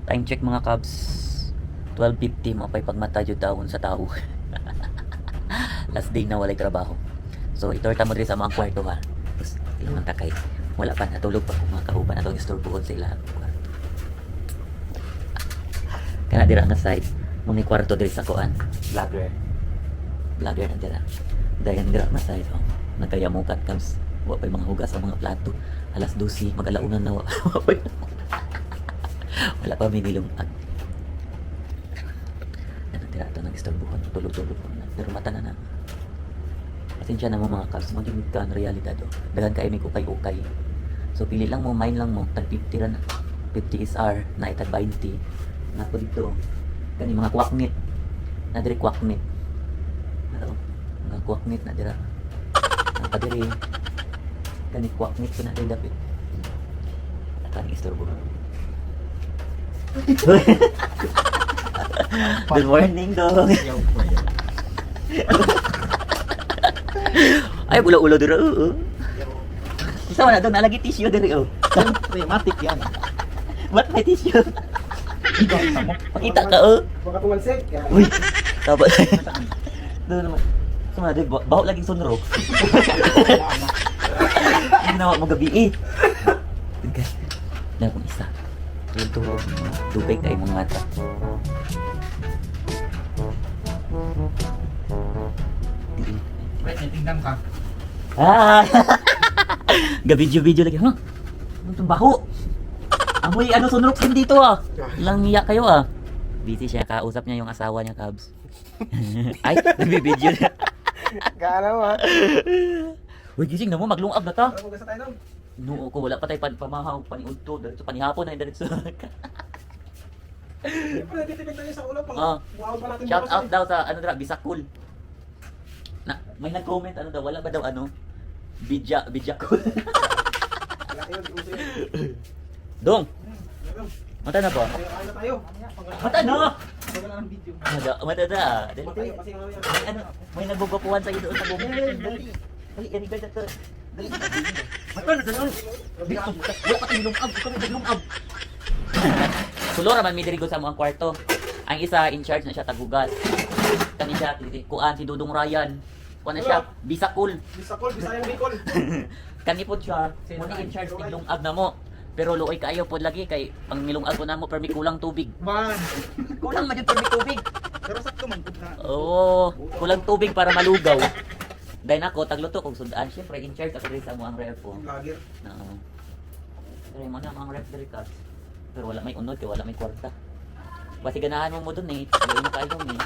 Time check mga Cubs. 12:50 mo pay pagmata jud taon sa tao. Last day na walay trabaho. So itorta mo diri sa mga kwarto ha. Tapos ilang takay. Wala pa natulog pa kung mga kauban na itong istorbuhon sa ilang kwarto. Kaya dira nga side. Muni kwarto diri sa kuan. Vlogger na dira. Dahil dira nga side. Oh. Nagkayamukat Cubs. Wa pa'y mga hugas sa mga plato. Alas 12 mag-alaunan na. Wala pa may nilungag. Tira ito ng istorbuhon. Tulog-tulog pa na. Pero mata na na. Pasensya na mo mga Cubs. Magiging ka ang realidad. Oh. Dagan kayo may ukay-ukay. So pili lang mo, mine lang mo. Tag 50 ran. 50 is R. Na itag 20. Na po dito. Kani mga kwaknit. Na diri kwaknit. Ano? Mga kwaknit na dira. Ang padiri. Kani kwaknit ko na diri dapit. Kani istorbuhon. Good morning, dong. Ay, ulo-ulo dito. Isa wala doon, nalagi tissue dito. Siyempre, matik yan. Ba't may tissue? Pakita ka, oh. Baka tumalsik. Uy, tapos. Doon naman. Sumana, di ba? Baho laging sunro. Ginawa mo gabi, eh. Tingka. Na kung isa. Ito, tubig kayo mga mata. Wait, natingnan ka. Ah! Gabidyo-video lagi, ha? Ano itong baho? Amoy, ano, sunrok din dito, ah. Lang niya kayo, ah. Busy siya, kausap niya yung asawa niya, Cubs. Ay, nagbibidyo na. Gaano mo ha? Uy, gising na mo, maglungab na ta. Ano mo gasa tayo nung? Noo ko, wala pa tayo pamahaw, paniudto, dito panihapon na yung dito. Siyempre, nagtitipid tayo sa ulo. Ah. Wow pa natin. Shout out daw sa, ano dra, Bisakul. Na, may nag-comment, ano daw, wala ba daw, ano? Bijakul. Laki yun, uso yun. Dong, Meron. mata na po. Kain na tayo. Mata na! Wala na ng video. Mata na. Matayo kasi ano yan. May ano, may nagbubukuhan sa'yo doon sa bumong. Dali, dali, guys, ito. Dali, mata na, dali. Dito, wala pa tayong lumab, ikaw may lumab. Sulo raman may dirigo sa mga kwarto. Ang isa in charge na siya tagugas. Kani siya kuan si Dudong Ryan. Kuan na siya Bisakul. Bisakol, Bisayang Bicol. Kani pod siya mo in charge tig lungag na mo. Pero luoy kaayo pod lagi kay ang nilungag ko na mo permi kulang tubig. Man. Kulang man jud permi tubig. Pero sakto man pud na. Oo, kulang tubig para malugaw. Dahil ako tagluto kog sudan, syempre in charge ako diri sa mo ang ref ko. Vlogger. Oo. Pero mo na ang ref diri ka. Pero wala may unod, kaya wala may kwarta. Basi ganahan mo mo dun eh. Gawin mo kayo eh.